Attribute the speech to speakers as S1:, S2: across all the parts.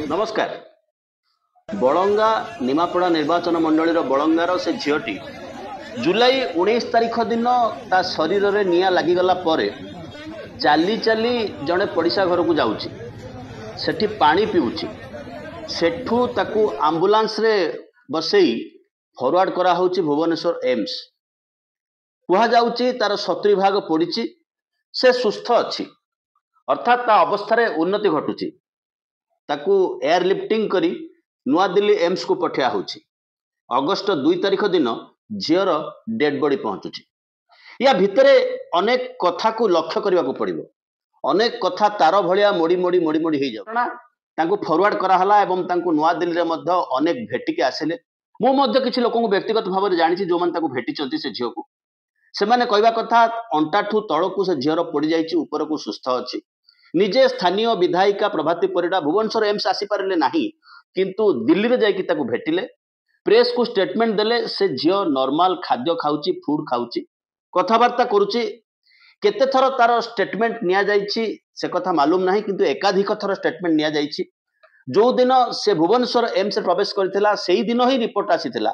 S1: नमस्कार। बलंगा निमापड़ा निर्वाचन मंडल बलंगार से झीटी जुलाई 19 तारिख दिन ता शरीर में निआ लगिगला चली चली जड़े पड़िशा घर को जाऊँगी सेठी पानी पीऊँची सेठू ताकू आम्बुलांस रे बसई फॉरवर्ड करा होची भुवनेश्वर एम्स कुहा जाउची तार 70 भाग पड़ी से सुस्थ अच्छी अर्थात ता अवस्था रे उन्नति घटुची ताकू एयरलिफ्टिंग करी नुआ दिल्ली एम्स को पठिया होची। अगस्ट 2 तारिख दिन झीर डेड बॉडी पहुंचुची। या भितरे अनेक कथा को लक्ष्य करने को पड़िबो। अनेक कथा तार भलिया मोड़ी मोड़ी मोड़ी मोड़ी हो जाऊ तांको फॉरवर्ड कराला एवं तांको नुआ दिल्ली रे मध्य अनेक भेटिके आसिले। मु मध्य किछि लोकंको व्यक्तिगत भाव में जानी जो माने ताको भेटिचंती से झील को से माने कहवा कथा अंटाठू तळकू से झीर पड़ी जाइछि ऊपर को सुस्थ अछि। निजे स्थानीय विधायिका प्रभाती परिडा भुवनेश्वर एम्स आसी पारिले नाही किंतु दिल्ली रे जाइकि ताको भेटिले प्रेस को स्टेटमेंट देले से झील नॉर्मल खाद्य खाउची फूड खाउची कथावार्ता करूची केते थर तार स्टेटमेंट निया जाइछि से कथा मालूम नाही किंतु एकाधिक थर स्टेटमेंट निया जाइछि। जो दिन से भुवनेश्वर एम्स प्रवेश करथिला सेही दिन ही रिपोर्ट आसीथिला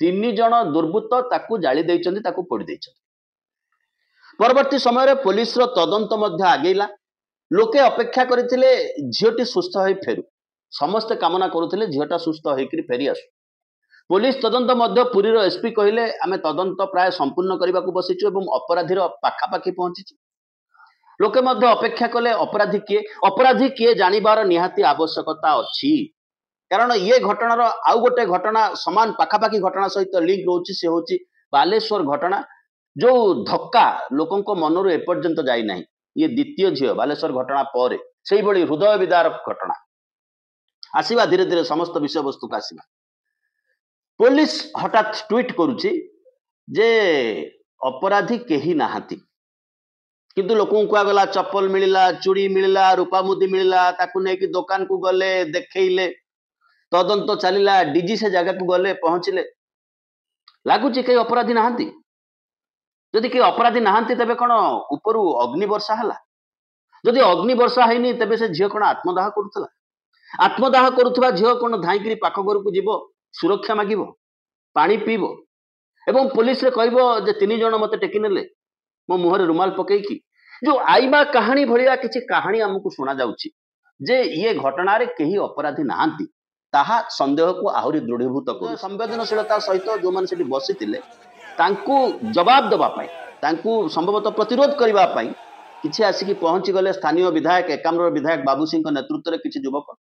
S1: 3 जण दुर्बृत्त ताकू जाली दैचंती ताकू पोड़ी दैचंती। परवर्ती समय रे पुलिस रो तदंत मध्य आगेला लोके अपेक्षा करथिले झीटी सुस्थ होई फेरु समस्त कामना करुथिले झीटा सुस्थ होइकरी फेरी आसु। पुलिस तदंत मध्य पुरी रो एसपी कहिले आमे तदंत प्राय संपूर्ण करबा को बसिछु एवं अपराधीर पाखापाखी पहुंचिछु। लोके मध्य अपेक्षा कले अपराधी किए जानिबार निहाती आवश्यकता अछि कारण ये घटनार आउ गोटे घटना समान पाखापाखी घटना सहित लिंक रोची से होची बालेश्वर घटना जो धक्का लोकों को मनरू एपर्यंत जाई नाही। ये द्वितीय झील बालेश्वर घटना पर से बड़ी हृदय विदारक घटना आसीबा धीरे धीरे समस्त विषय वस्तु का आसीबा। पुलिस हठात ट्वीट करुची जे अपराधी केही नाहांती किंतु लोकों को गला चप्पल मिलला चूड़ी मिलला रूपा मुदी मिलला ताकू नेकी दुकान को गले देखैले तदंत चलिला डीजी से जगह को गले पहुंचले लागुची कई अपराधी नाहांती। जदि कई अपराधी नाहांती तबे कोन ऊपरू अग्नि वर्षा हला जदि अग्नि वर्षा हैनी तबे से झील कोन आत्मदाह करुतला आत्मदाह करुथबा झील कोन धाईकरी पाख घर को जीवो सुरक्षा मागिबो पानी पीबो एवं पुलिस रे कहबो जे 3 जण मते टेकी नेले मो मुहरे रुमाल पकेइकी जो आईबा कहानी भलिया किछि कहानी हमकु सुना जाउची जे ये घटना रे केही अपराधी नाहांती ताहा संदेह को आहुरी दृढ़ीभूत कर संवेदनशीलता सहित जो माने सेठी बसितिले तांकू जवाब दबा पाई तांकू संभवतः प्रतिरोध करबा पाई किछि आसिकी पहुंची गले स्थानीय विधायक एकाम्र विधायक बाबू सिंह के नेतृत्व रे किछि युवक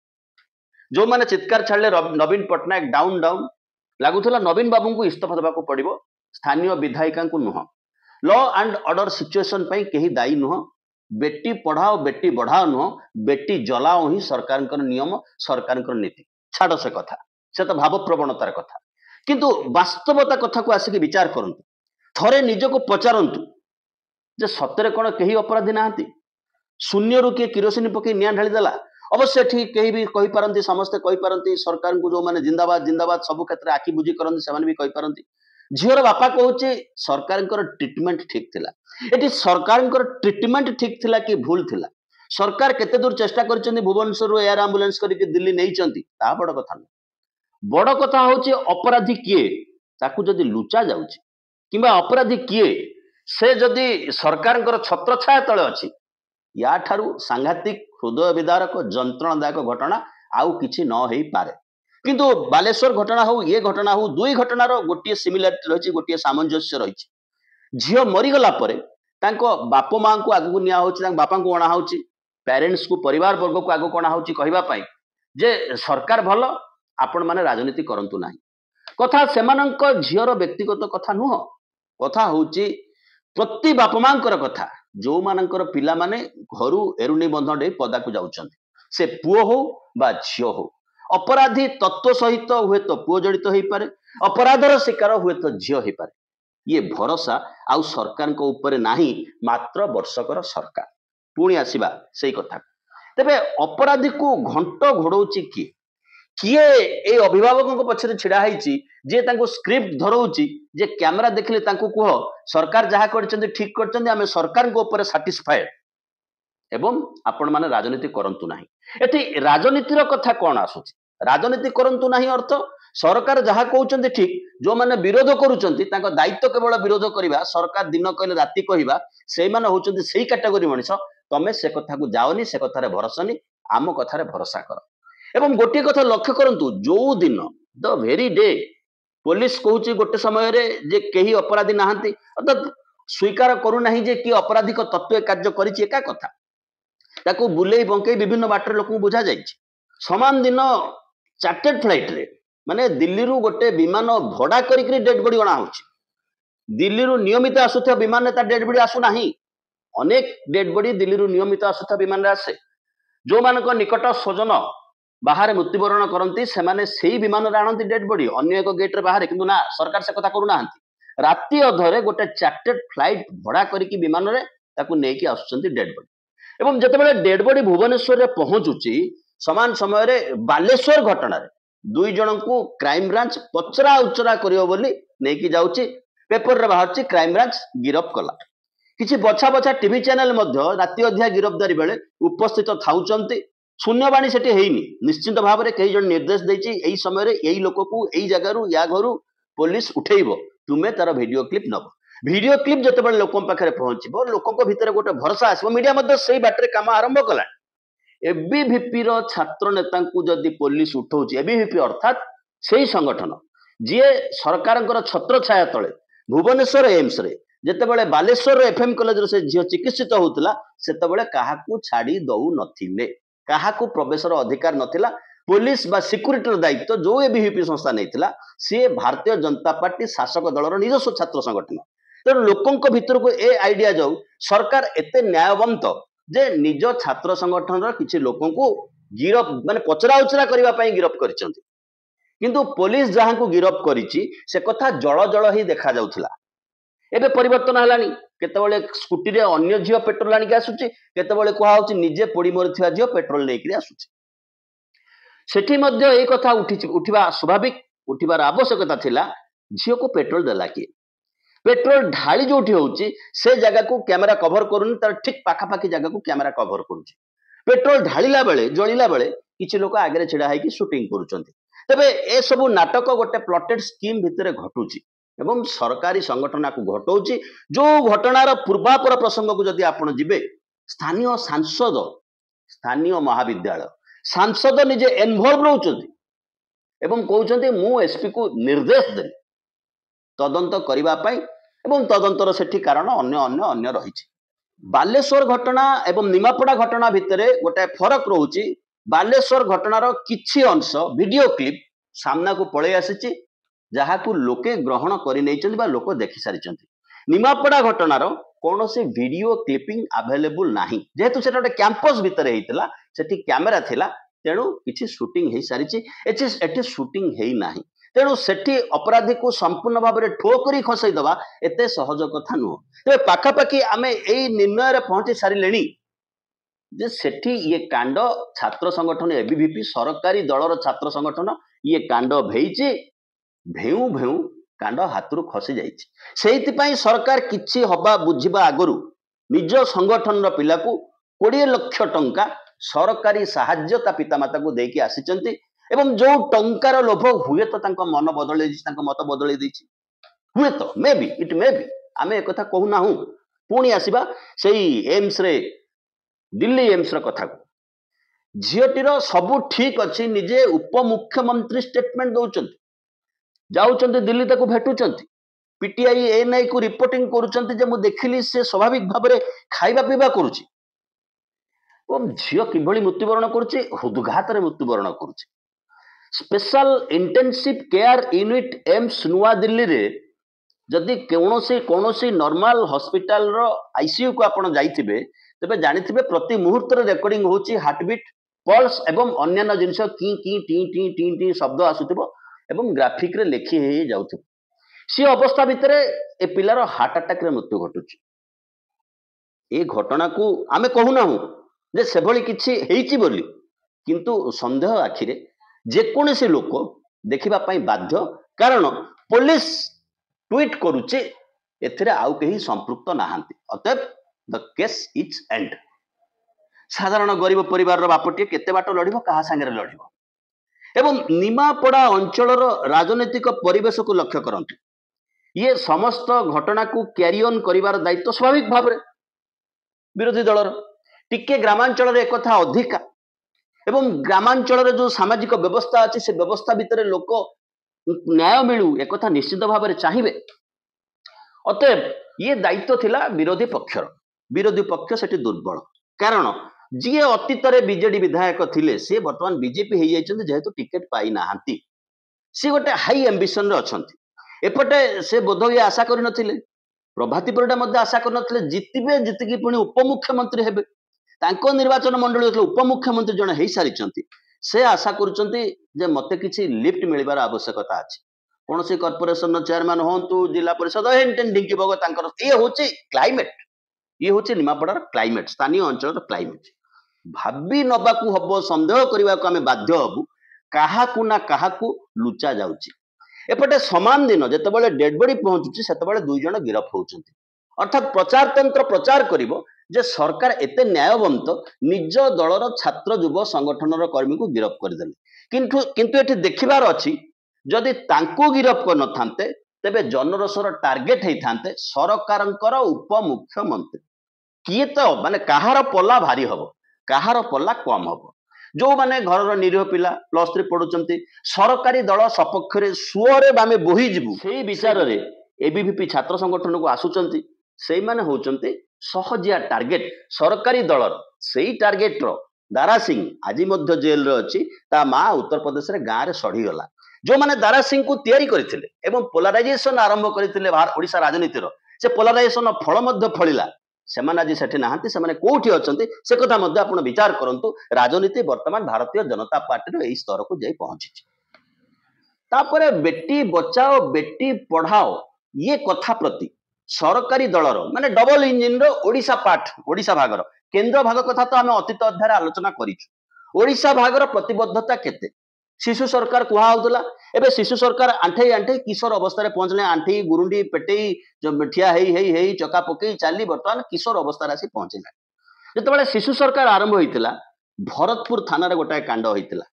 S1: जो माने चित्कार छाड़ले नवीन पटनायक डाउन डाउन लागुथला नवीन बाबू को इस्तीफा देबा को पड़िबो स्थानीय विधायिका को नुह लॉ एंड ऑर्डर सिचुएशन पई केही दायी नुह बेटी पढ़ाओ बेटी बढ़ाओ नुह बेटी जलाओ ही सरकार नियम सरकार नीति छाड़ से कथा से तो भाव प्रवणतार कथा किंतु वास्तवता कथा को आसिक विचार करंतु थरे निज को पचारंतु जे सतरे कौन कहीं अपराधी नाहांती शून्य रु किए किरोसिन पकई निया ढाली देला अवश्य ठीक कहीं भी कही पारंती समस्ते कही पारंती सरकार को जो माने जिंदाबाद जिंदाबाद सब क्षेत्र आखि बुझी करंती सेमाने भी कही पारंती। झीर बापा कहूचे सरकार ट्रिटमेंट ठीक थिला एटी सरकार ट्रिटमेंट ठीक थिला कि भूल थिला सरकार केते दूर चेष्टा करचंदी भुवनेश्वर एयर एम्बुलेंस करके दिल्ली नहींचंती ता बड़ कथा न बड़ कथा होची अपराधी किए ताकू जदि लुचा जाउची किंबा अपराधी किए से जदि सरकार छत्र छाया तले अछि या ठारू सांघातिक हृदय विदारक जंत्रणादायक घटना आउ किछि न हेई पारे किंतु बालेश्वर घटना हो ये घटना हो दुई घटनार गोटे सिमिलारिटी रही गोटे सामंजस्य रही। झील मरीगला तांको बाप माँ को आगू निया होची तांको बापा को अणा होची पेरेंट्स को परिवार वर्ग को आगू अणा होची कहबा पाई जे सरकार भल आपण माने राजनीति करंतु नाही कथा सेमानंक झीर व्यक्तिगत कथा नुह कथा होची प्रति बाप माँ कथा जो मानकर पिला माने घरु एरुणी बंध डे पदा को जाउचंती से पुओ हो बा झियो हो अपराधी तत्व सहित हुए तो पुओ जड़ित हो पारे अपराधर शिकार हुए तो झियो हो पारे ये भरोसा आउ सरकार को ऊपर नाही मात्र वर्षकर सरकार पुणी आसीबा सेई कथा तेबे अपराधी को घंट घोड़ौची किए किए ए अभिभावकों पछरे छिड़ा होईची जे तांको स्क्रिप्ट धरौची जे कैमरा देखले तांको कह सरकार जहाँ करछन्ते ठीक करछन्ते आमे सरकार को ऊपर सैटिस्फाइड एवं आपण माने राजनीति करंतु नाही एठी राजनीतिर कथा कोन आसुची राजनीति करंतु नाही अर्थ सरकार जहाँ कहउछन्ते ठीक जो माने विरोध करूछन्ते तांको दायित्व केवल विरोध करिवा सरकार दिन कहले राति कहिबा सेई माने होउछन्ते सेई कैटेगरी मनिष तमे से कथा को जाओनी से कथारे भरोसानी आम कथारे भरोसा कर एवं गोटे कथा लक्ष्य करंतु जो दिन द भेरी डे पुलिस कहूची गोटे समय रे जे केही अपराधी नाहंती अर्थात स्वीकार करू नाही जे कि अपराधिक तत्व कार्य करिछि एका कथा ताकू बुलेई बंकेई विभिन्न बाटर लोक बुझा जाइछि समान दिन चार्टेड फ्लाइट रे माने दिल्ली रु गोटे विमान भड़ा करिकरी डेड बॉडी अणा होछि दिल्ली रु नियमित आसुथा विमान ता डेड बॉडी आसु नाही अनेक डेड बॉडी दिल्ली रु नियमित आसुथा विमान रे आसे जो मानक निकट स्वजन बाहर मृत्युवरण करती से विमान आणती डेड बॉडी अन्य एक गेट रे बाहर किंतु ना सरकार से कथा करू नाहंती राति अधरे गोटे चार्टेड फ्लाइट भड़ा करिकी विमान रे ताकू नेकी आसुचंती डेड बॉडी एवं जेतेबेले डेड बॉडी भुवनेश्वर रे पहुंचुची समान समय रे बालेश्वर घटना रे दुई जन को क्राइम ब्रांच पचरा उचरा करियो बोली नेकी जाउची पेपर रे बाहरची क्राइम ब्रांच गिरफ कला किछि बछा बछा टीवी चैनल मध्य राति अध्या गिरफ्तारी बेले उपस्थित थाउचंती शून्यवाणी सेठी हेइनी निश्चित भाव में कई जन निर्देश देछि एई समय रे एई लोक को एई जगह रु या घरु पुलिस उठेइबो तुमे तार वीडियो क्लिप नब वीडियो क्लिप जतेबेले लोक पाखरे पहुंचबो लोकक भितर गोटे भरोसा आसबो मीडिया मध्य सेई बाटरे काम आरंभ कला एबीवीपी रो छात्र नेता को जदि पुलिस उठौछि एबीवीपी अर्थात सेई संगठन जे सरकारଙ୍କର छत्र छाया तळे भुवनेश्वर एम्स रे जेतेबेले बालेश्वर एफएम कॉलेज रे से झियो चिकित्सित होउतला सेतेबेले काहाकू छाडी दउ नथिले काहाकू प्रवेशर अधिकार नथिला पुलिस बा सिक्यूरिटी दायित्व जो एबीवीपी संस्था नैथिला सी भारतीय जनता पार्टी शासक दलर निजस्व छात्र संगठन तेणु लोकंक भितर को ए आइडिया जाऊ सरकार एते न्यायवंत जे निज छात्र संगठन किछि लोकन को गिरफ माने पचरा उचरा करिवा पई गिरफ करिसंती किंतु पुलिस जहां को गिरफ करिछि से कथा जळ जळ ही देखा जाउथला एबे परिवर्तन हलानी केतेबेले स्कूटी रे अन्य झियो पेट्रोल आनिक आसुची केतेबेले कहा होची निजे पोड़ी मरथिया झियो पेट्रोल नेकरी आसुची सेठी मध्य ए कथा उठिबा स्वाभाविक उठिबार आवश्यकता थिला झियो को पेट्रोल देला कि पेट्रोल ढाली जोठी होची से जगह को कैमरा कवर करूनी तार ठीक पाखापाखी जगह को कैमरा कवर करूची पेट्रोल ढालीला बेले जळिला बेले किछि लोक आगे छिड़ा है कि शूटिंग करूचंती तबे ए सब नाटक गोटे प्लॉटेड स्कीम भितरे घटुची एवं सरकारी संगठन को घटौची जो घटनार पूर्वापर प्रसंग को जदि आपण जिबे स्थानीय सांसद स्थानीय महाविद्यालय सांसद निजे इन्वॉल्व रहउचंती एवं कहउचंती मु एसपी को निर्देश देली तदंत करिबा पई एवं तदंतर सेठी कारण अन्य अन्य अन्य रहिछि बालेश्वर घटना एवं निमापड़ा घटना भितरे गोटे फरक रहउची बालेश्वर घटनार किछि अंश वीडियो क्लिप सामना को पळे आसीछि जहाँ को लोके ग्रहण कर लोक देखि सारी निमापड़ा घटनार कौन से वीडियो क्लिपिंग अवेलेबल नाही जेहेतु से गोटे कैंपस भितर होता सेठी कैमेरा थिला तेणु किछि शूटिंग हो सारी एठी शूटिंग है नाही तेणु सेठी अपराधी को संपूर्ण भाव में ठोकरी खसई दबा एते सहज कथा नुह तेज पाखापाखि आम यही निर्णय पहुंची सारे जे सेठी ये कांड छात्र संगठन एबीवीपी सरकारी दलर छात्र संगठन ये कांड भेईची भेउ भेउ कांड हाथ खसी जाइए सरकार किछि हवा बुझिबा आगरु निज संगठन पिला को 20 लाख टंका सरकारी साहाय्य ता पितामाता को देकी आसीचंती एवं जो टंकार लोभ हुए तो तांको मन बदले मत बदले देछि हुए तो may be it may be आमे एक कथा कहू नाहु पुणी आसीबा सेई एम्स रे दिल्ली एम्स र कथा को झियोटीर सबु ठीक अछि निजे उपमुख्यमंत्री स्टेटमेंट दउचंती जाउचंती दिल्ली ताको भेटुचंती पीटीआई एएनआई को रिपोर्टिंग करूचंती जे मु देखिली से स्वाभाविक भाव में खाइबा पीबा करूची झियो किभली मृत्युवरण करुची हृदघात रे मृत्युवरण करुची special intensive care unit AIIMS नुआ दिल्ली रे जदि कौनसी नॉर्मल हॉस्पिटल रो आईसीयू को आपण जाइथिबे तबे जानिथिबे प्रति मुहूर्त रे रेकॉर्डिंग होची हार्टबीट पल्स एवं अन्य जिनस की टी टी टी टी शब्द आसुथिबो एवं ग्राफिक रे लेखि हे जाउथिबो सी अवस्था भितरे ए पिलार हार्ट अटैक रे मृत्यु घटुची ए घटना को आमे कहू ना जे सेभली किछि हेइची बोली किंतु संदेह आखिरे जेकोसी लोक देखा बाध्य कारण पुलिस ट्वीट करुचे एथिरे आउ कहीं संपृक्त नहांती अतएव द केस इज एंड। साधारण गरीब परिवार बापटे केते बाट लड़िबो कहा संगे लड़िबो एवं निमापड़ा अंचल राजनीतिक परिवेश को लक्ष्य करंतु ये समस्त घटना को क्यारी ऑन करिवार दायित्व स्वाभाविक भाव में विरोधी दलर टिके ग्रामांचल एक कथा अधिका एवं ग्रामांचल जो सामाजिक व्यवस्था अच्छी से व्यवस्था भितर लोक न्याय मिलू एक कथा निश्चित भाव में चाहिए अतएव ये दायित्व थिला विरोधी पक्ष सेठी दुर्बल कारण जी अतीत बीजेडी विधायक थिले से वर्तमान बीजेपी हो जाइछन्ति जेहेतु टिकेट पाई नाहांती सी गोटे हाई एम्बिशन रे अछन्ति एपटे से बोधहुए आशा करि नथिले प्रभातीपुरटा मध्ये आशा करि नथिले जितिबे जितिकी पुणी उपमुख्यमंत्री हेबे तांको निर्वाचन मंडली उपमुख्यमंत्री जने हेई सारिछन्ति से आशा करूछन्ति जे मते किछि लिफ्ट मिलिबार आवश्यकता अछि कौन सी कॉर्पोरेशन चेयरमैन होंतु जिला परिषद ढिंकी बग तांकर ये होछि क्लाइमेट ये होछि निमापड़ार क्लाइमेट स्थानीय अंचल क्लाइमेट भाबी नबाकू हबो संदेह करने को आम बाध्य हबु काहाकू ना काहाकू लुचा जाउची एपटे समान दिन जेतेबेले डेड बॉडी पहुंचुची सेतेबेले दुई जण गिरफ होउचंती अर्थात प्रचार तंत्र प्रचार करिवो जे सरकार एते न्यायवंत निज दलर छात्र युव संगठनर कर्मी को गिरफ करदेले किंतु एठी देखिबार अछि जदि तांको गिरफ कर नथांते तेबे जनरसर टार्गेट हेइथांते सरकारंकर उपमुख्यमंत्री किए तो माने काहार पल्ला भारी हबो काहार पल्ला कम हबो जो माने घर निरीह पिला +3 पढुचंती सरकारी दल सपक्ष सुअरे बामे बोही जिबु सेही विचार रे एबीवीपी छात्र संगठन को आसुचंती सेई माने होचंती सहजिया टार्गेट सरकारी दलर सेही टार्गेट रो दारा सिंह आज मध्य जेल रे अछि ता मा उत्तर प्रदेश रे गां रे सड़ी गला जो माने दारा सिंह को तैयारी करथिले एवं पोलराइजेशन आरंभ करथिले ओडिशा राजनीति रो से पोलराइजेशन फल मध्य फळिला सेमान आज सेठी नाहांती सेमाने कोठी अछंती से कथा मध्य आपण विचार करंतु राजनीति वर्तमान भारतीय जनता पार्टी रो एई स्तर को जाई पहुंची तापरे बेटी बचाओ बेटी पढ़ाओ ये कथा प्रति सरकारी दलर माने डबल इंजिन रो ओडिशा भागर केंद्र भाग कथा तो आमे अतीत अध्याय आलोचना करिछु ओडिशा भागर प्रतिबद्धता केते शिशु सरकार कुहा होतला एबे शिशु सरकार आंठे किशोर अवस्था रे पहुंचले आंठे गुरुंडी पेटेई जो ठिया हेई चका पकई चाली वर्तमान किशोर अवस्था रे आसी पहुंचला जेतेबेले शिशु सरकार आरंभ होइतिला भरतपुर थाना रे गोटाए कांड होइतिला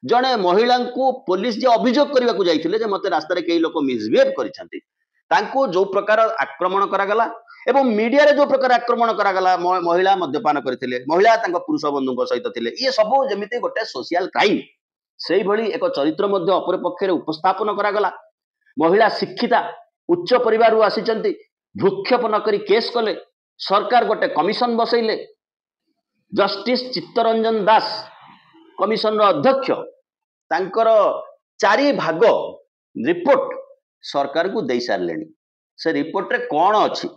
S1: जणे महिला को पुलिस जे अभियोग करबा को जाइतिले जे मते रास्ता रे केई लोक मिसबिहेव करिसंती तांको जो प्रकार आक्रमण करागला एवं मीडिया रे जो प्रकार आक्रमण करागला महिला मद्यपान करथिले महिला तांको पुरुष बंधुଙ୍କ सहित थिले ये सब जेमिति गोटे सोशल क्राइम से भली एक चरित्र मध्य अपर पक्षरे उपस्थापन करागला महिला शिक्षिता उच्च परिवार आसीचंती भ्रूक्षेप न करी केस कले सरकार गोटे commission बसैले justice Chittaranjan Das commission अध्यक्ष तांकर 4 भाग रिपोर्ट सरकार को दे सारे से रिपोर्ट रे कौन अच्छी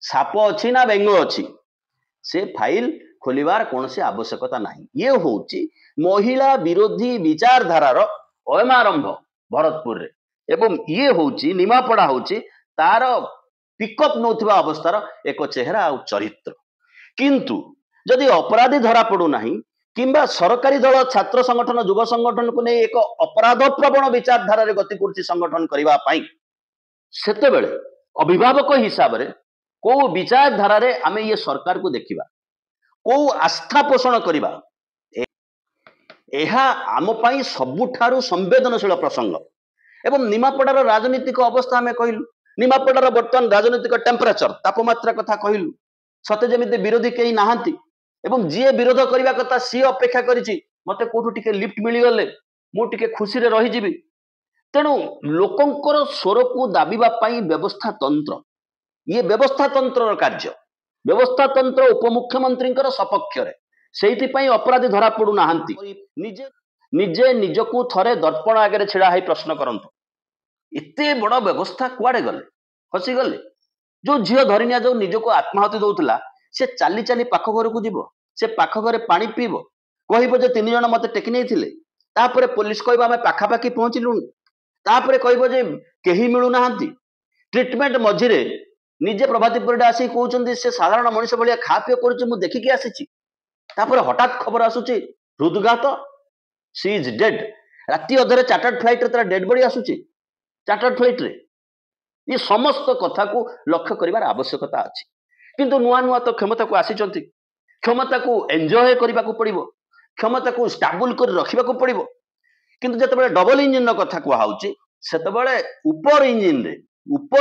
S1: साप अच्छी ना बेंग अच्छी से फाइल खोलिबार कौन से आवश्यकता नहीं ये होची महिला विरोधी विचारधारार अयमारंभ भरतपुर रे एवं ये होची निमापड़ा होची तार पिकअप नौथिबा अवस्थार एक चेहरा आ चरित्र किंतु जदि अपराधी धरा पड़ू नहीं किंबा सरकारी दल छात्र संगठन युव संगठन को नहीं एक अपराध प्रवण विचारधारा रे गति करछि संगठन करिबा पाई सेतेबेले अभिभावक हिसाब रे को विचारधारा रे आमे ये सरकार को देखिबा को आस्था पोषण करिबा एहा आम पाई सबुठारु संवेदनशील प्रसंग एवं निमापड़ार राजनीतिक अवस्था आमे कहिलु निमापड़ार वर्तमान राजनीतिक टेम्परेचर तापमात्रा कथा कहिलु सते जेमिति विरोधी केही नाहांती एवं जी विरोध करने कथा सी अपेक्षा करिछि मते कोठु टिके लिफ्ट मिली गले मु टिके खुशी रे रही जिबि तेणु लोकंकर स्वर को दाबिबा पाई व्यवस्था तंत्र ये व्यवस्था तंत्र कार्य व्यवस्था तंत्र उपमुख्यमंत्री सपक्ष से अपराधी धरा पड़ू नाहांती निजे निजे निजकू थरे दर्पण आगे छिड़ा है प्रश्न करंतु एते बड़ व्यवस्था कुआडे गले फसी गले जो झील धरिनिया जो निजको आत्माहुति दौला से चाली चाली पाख घर को जीव से पाख घरे पानी पीब कहब जे 3 जण मते टेकी नहीं तापरे पुलिस कहब आम पाखापाखि पहुंचलुणु तापरे कहब जे केही मिलू नाहांती ट्रिटमेंट मझिरे निजे प्रभातीपुर आसी कहते से साधारण मनीष भाया खा पी कर देखिकी आसी तापर हठात खबर आसुची हृदघात सी इज डेड राति अधरे चार्टर्ड फ्लाइट रे तार डेड बॉडी आसुची चार्टर्ड फ्लाइट रे ये समस्त कथा को लक्ष्य करिवार आवश्यकता अछि किंतु नुआ नुआ तो क्षमता को आसीचंती क्षमता को एंजॉय करबा को पड़िबो क्षमता को स्टेबल कर रखिबा को पड़िबो किंतु जते बेले डबल इंजन कथा को हाउची सेते बेले ऊपर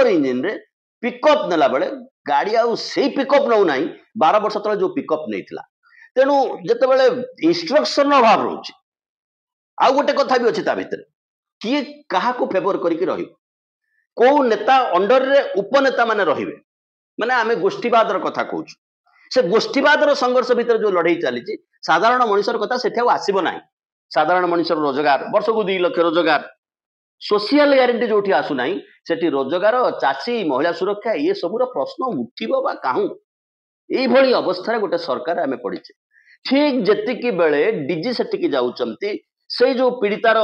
S1: इंजन रे पिकअप नेला बेले गाड़ी आउ सेही पिकअप नौ नाही 12 वर्ष तले जो पिकअप नेइथिला तेनु जते बेले इंस्ट्रक्शन अभाव रहउची आ गोटे कथा भी अछि ता भितर किए काहा को फेवर करिके रहिबो को नेता अंडर रे उपनेता माने रहिबे माने आमे गोष्ठीवादर कथा कहूछु से गोष्ठीवादर संघर्ष भितर जो लड़ाई चली साधारण मनुष्यर कथा सेठा आसीबो नाही साधारण मनुष्यर रोजगार वर्ष को 2 लाख रोजगार सोशल ग्यारंटी जो आसु नाही सेठी रोजगार चाषी महिला सुरक्षा ये सबुर प्रश्न उठिबो बा काहू एई भली अवस्था रे गोटे सरकार आमे पड़िचे ठीक जेतिकी बेले डीजी सेटिकी जाउचंती से जो पीड़ितार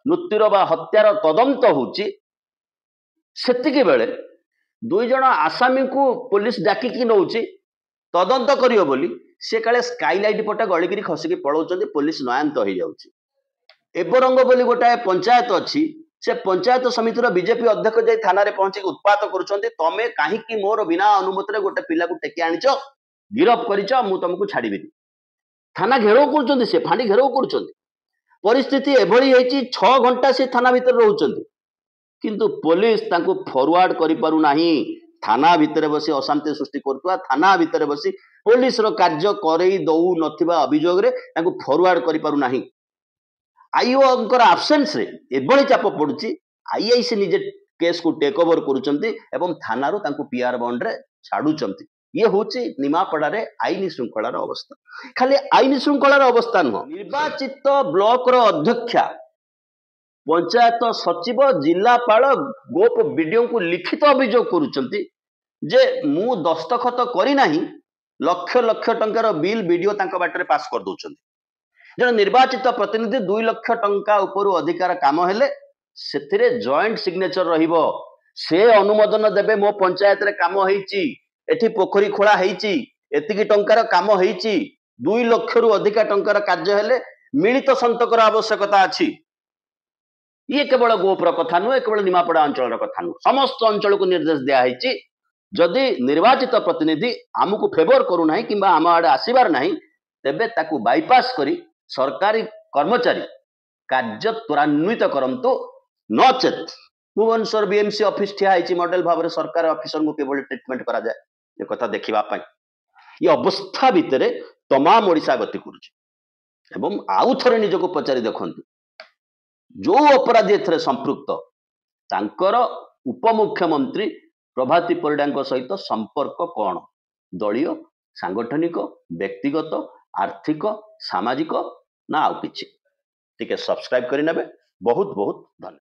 S1: मृत्युर बा हत्यार तदंत होउची सेतिकी बेले 2 जण आसामी को पुलिस डाकिकी नौची तदंत करियो बोली से काले स्काईलाइट पटे गळिगिरी खसिकी पळौचंती पुलिस नयांत होई जाउची एबरंग बोली गोटाए पंचायत अछि से पंचायत समितिर बीजेपी अध्यक्ष जाई थाना रे पहुंची उत्पात करूचंती तमे काहे की मोर बिना अनुमति रे गोटे पिला को टेकी आनिचो गिरफ करिचो मु तुमको छाड़ीबिनी थाना घेराव करूचंती से फांडी घेराव करूचंती परिस्थिति एभली हेची 6 घंटा से थाना भीतर रहउचंती किंतु पुलिस तांको फॉरवर्ड करि पारु नाही थाना भीतर बसी अशांति सृष्टि करतुआ थाना भीतर बसी पुलिस रो कार्य करई दउ नथिबा अभियोग रे तांको फॉरवर्ड करि पारु नाही आईओ अंकर एब्सेंस रे एभली चाप पडुची आईआईसी निजे केस को टेक ओवर करूचंती एवं थाना रो तांको पीआर बॉन्ड रे छाडुचंती ये होची निमापड़ा रे आईनी श्रृंखलार अवस्था खाली आईनी श्रृंखलार अवस्था नुह निर्वाचित ब्लॉक रो अध्यक्षा पंचायत सचिव जिलापाल गोप बीडीओ को लिखित अभियोग करूचंती जे मु दस्तखत करी नाही लक्ष लक्ष टंकार बिल बीडीओ तांको बाटरे पास कर दउचंती जन निर्वाचित प्रतिनिधि 2 लाख टंका ऊपर अधिकार काम हेले सेथिरे जॉइंट सिग्नेचर रहिबो से अनुमोदन देबे मो पंचायत रे काम हेइची एठी पोखरी खोला हेइची एतिकी टंकार काम हेइची 2 लाख रु अधिक टंकार कार्य हेले मिलित संतकर आवश्यकता अछि ये केवल गोपर कथा नु केवल निमापड़ा अंचल कथा नु समस्त अंचल को निर्देश दिया हेइची जदि निर्वाचित प्रतिनिधि आमको फेवर करू नाही किंबा आम आडे आसीबार नाही तेबे ताकू बाईपास करी सरकारी कर्मचारी कार्य त्वरान्वित करंतु नचेत भुवनेश्वर बीएमसी ऑफिस ठिया हेची मॉडल भाव रे सरकार ऑफिसर को केवल ट्रीटमेंट करा जाए ये कथा देखिबा पई ये अवस्था भितरे तमाम ओडिसा गति करूची एवं आउ थरे निजको पचारि देखंतु जो अपराधी एथरे संपृक्त तांकर उपमुख्यमंत्री प्रभाती परिडा सहित संपर्क कौन दलीय सांगठनिक व्यक्तिगत आर्थिक सामाजिक ना आउ किछि टिके सब्सक्राइब करि नेबे बहुत बहुत धन्यवाद।